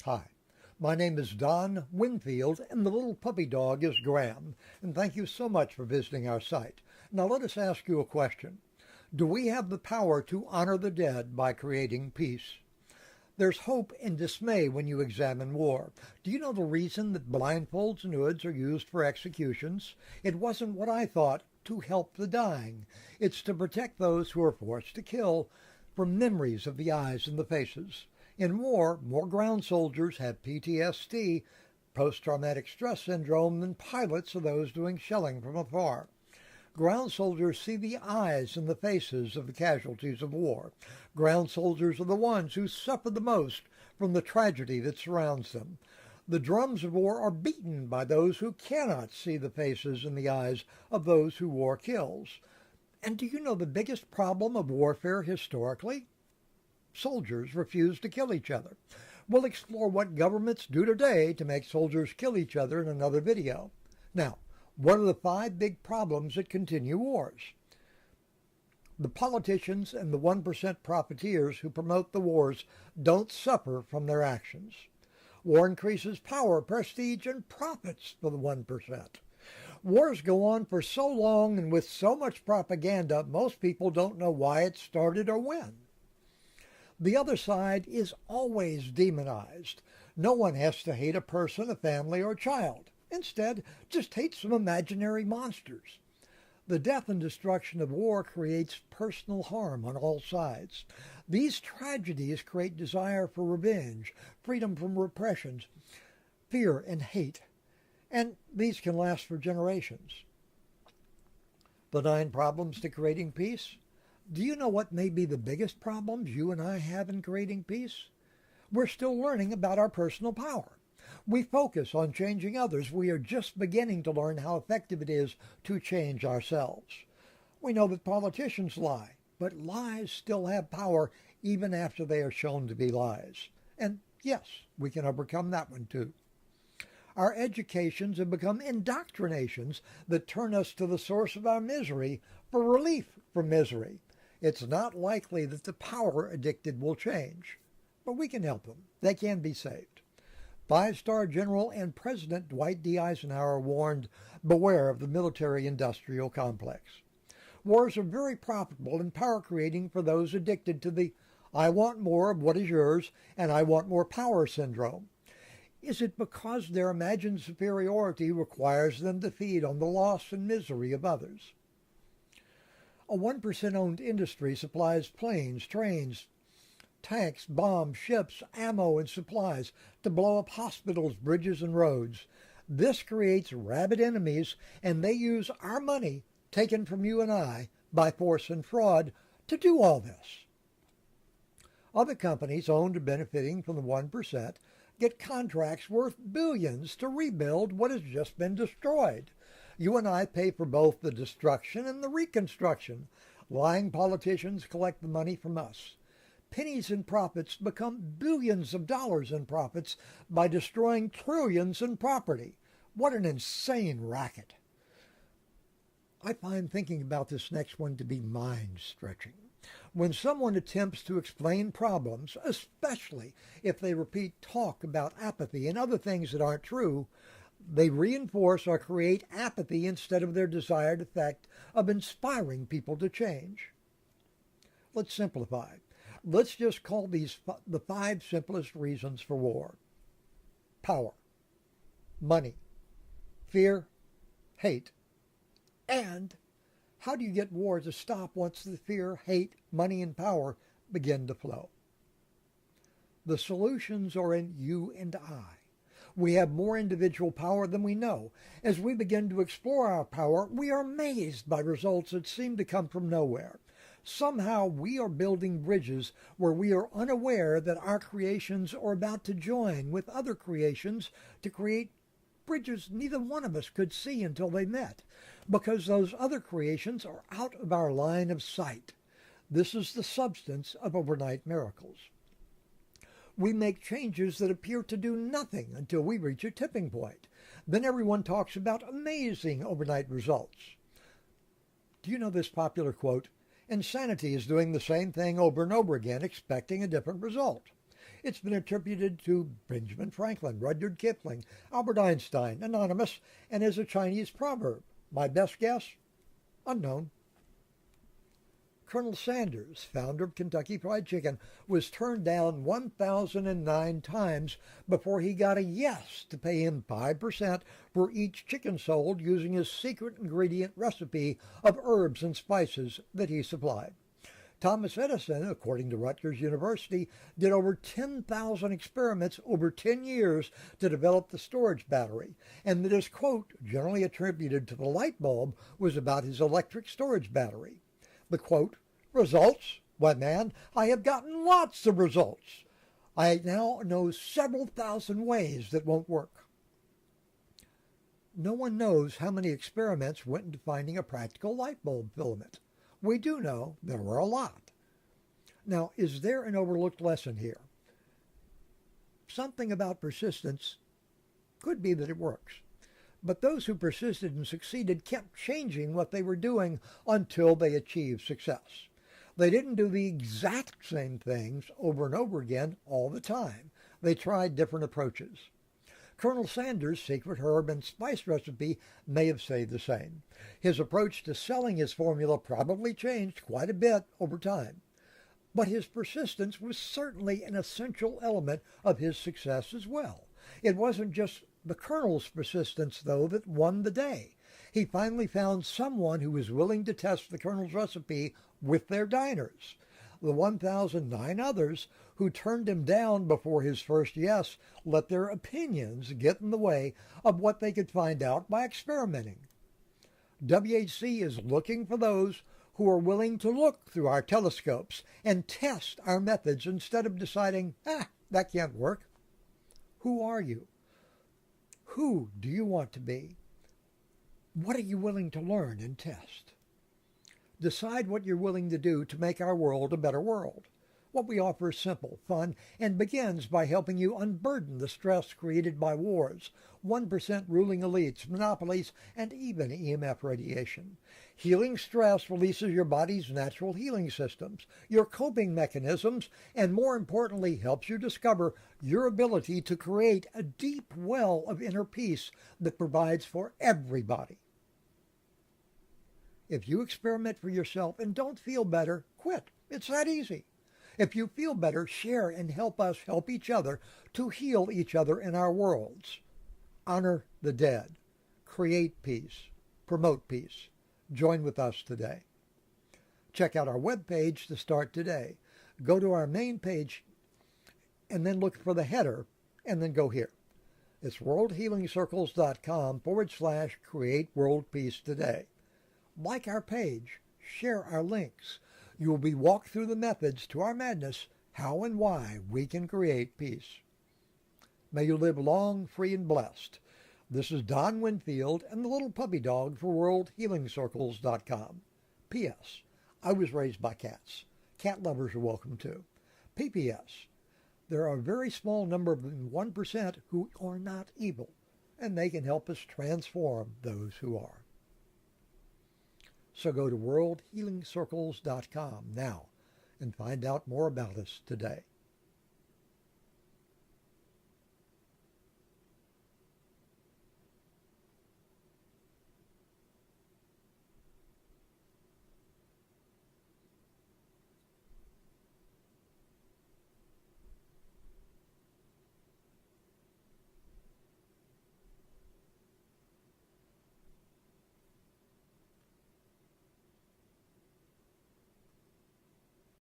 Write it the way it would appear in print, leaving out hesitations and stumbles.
Hi, my name is Don Winfield, and the little puppy dog is Graham. And thank you so much for visiting our site. Now let us ask you a question. Do we have the power to honor the dead by creating peace? There's hope and dismay when you examine war. Do you know the reason that blindfolds and hoods are used for executions? It wasn't what I thought, to help the dying. It's to protect those who are forced to kill from memories of the eyes and the faces. In war, more ground soldiers have PTSD, post-traumatic stress syndrome, than pilots of those doing shelling from afar. Ground soldiers see the eyes and the faces of the casualties of war. Ground soldiers are the ones who suffer the most from the tragedy that surrounds them. The drums of war are beaten by those who cannot see the faces and the eyes of those who war kills. And do you know the biggest problem of warfare historically? Soldiers refuse to kill each other. We'll explore what governments do today to make soldiers kill each other in another video. Now, what are the 5 big problems that continue wars? The politicians and the 1% profiteers who promote the wars don't suffer from their actions. War increases power, prestige, and profits for the 1%. Wars go on for so long and with so much propaganda, most people don't know why it started or when. The other side is always demonized. No one has to hate a person, a family, or a child. Instead, just hate some imaginary monsters. The death and destruction of war creates personal harm on all sides. These tragedies create desire for revenge, freedom from repressions, fear and hate, and these can last for generations. The 9 problems to creating peace? Do you know what may be the biggest problems you and I have in creating peace? We're still learning about our personal power. We focus on changing others. We are just beginning to learn how effective it is to change ourselves. We know that politicians lie, but lies still have power even after they are shown to be lies. And yes, we can overcome that one too. Our educations have become indoctrinations that turn us to the source of our misery for relief from misery. It's not likely that the power addicted will change, but we can help them. They can be saved. 5-star General and President Dwight D. Eisenhower warned, beware of the military-industrial complex. Wars are very profitable and power-creating for those addicted to the I want more of what is yours and I want more power syndrome. Is it because their imagined superiority requires them to feed on the loss and misery of others? A 1% owned industry supplies planes, trains, tanks, bombs, ships, ammo, and supplies to blow up hospitals, bridges, and roads. This creates rabid enemies, and they use our money, taken from you and I, by force and fraud, to do all this. Other companies owned or benefiting from the 1% get contracts worth billions to rebuild what has just been destroyed. You and I pay for both the destruction and the reconstruction. Lying politicians collect the money from us. Pennies in profits become billions of dollars in profits by destroying trillions in property. What an insane racket. I find thinking about this next one to be mind-stretching. When someone attempts to explain problems, especially if they repeat talk about apathy and other things that aren't true, they reinforce or create apathy instead of their desired effect of inspiring people to change. Let's simplify. Let's just call these the 5 simplest reasons for war. Power, money, fear, hate, and how do you get war to stop once the fear, hate, money, and power begin to flow? The solutions are in you and I. We have more individual power than we know. As we begin to explore our power, we are amazed by results that seem to come from nowhere. Somehow we are building bridges where we are unaware that our creations are about to join with other creations to create bridges neither one of us could see until they met, because those other creations are out of our line of sight. This is the substance of overnight miracles. We make changes that appear to do nothing until we reach a tipping point. Then everyone talks about amazing overnight results. Do you know this popular quote? Insanity is doing the same thing over and over again, expecting a different result. It's been attributed to Benjamin Franklin, Rudyard Kipling, Albert Einstein, anonymous, and is a Chinese proverb. My best guess? Unknown. Colonel Sanders, founder of Kentucky Fried Chicken, was turned down 1,009 times before he got a yes to pay him 5% for each chicken sold using his secret ingredient recipe of herbs and spices that he supplied. Thomas Edison, according to Rutgers University, did over 10,000 experiments over 10 years to develop the storage battery, and that his quote, generally attributed to the light bulb, was about his electric storage battery. The quote, "Results? Why, man, I have gotten lots of results. I now know several thousand ways that won't work." No one knows how many experiments went into finding a practical light bulb filament. We do know there were a lot. Now, is there an overlooked lesson here? Something about persistence could be that it works. But those who persisted and succeeded kept changing what they were doing until they achieved success. They didn't do the exact same things over and over again all the time. They tried different approaches. Colonel Sanders' secret herb and spice recipe may have stayed the same. His approach to selling his formula probably changed quite a bit over time. But his persistence was certainly an essential element of his success as well. It wasn't just the Colonel's persistence, though, that won the day. He finally found someone who was willing to test the Colonel's recipe with their diners. The 1,009 others who turned him down before his first yes let their opinions get in the way of what they could find out by experimenting. WHC is looking for those who are willing to look through our telescopes and test our methods instead of deciding, that can't work. Who are you? Who do you want to be? What are you willing to learn and test? Decide what you're willing to do to make our world a better world. What we offer is simple, fun, and begins by helping you unburden the stress created by wars, 1% ruling elites, monopolies, and even EMF radiation. Healing stress releases your body's natural healing systems, your coping mechanisms, and more importantly, helps you discover your ability to create a deep well of inner peace that provides for everybody. If you experiment for yourself and don't feel better, quit. It's that easy. If you feel better, share and help us help each other to heal each other in our worlds. Honor the dead. Create peace. Promote peace. Join with us today. Check out our webpage to start today. Go to our main page and then look for the header and then go here. It's worldhealingcircles.com/create world peace today. Like our page. Share our links. You will be walked through the methods to our madness, how and why we can create peace. May you live long, free, and blessed. This is Don Winfield and the little puppy dog for worldhealingcircles.com. P.S. I was raised by cats. Cat lovers are welcome too. P.P.S. There are a very small number of 1% who are not evil, and they can help us transform those who are. So go to worldhealingcircles.com now and find out more about us today.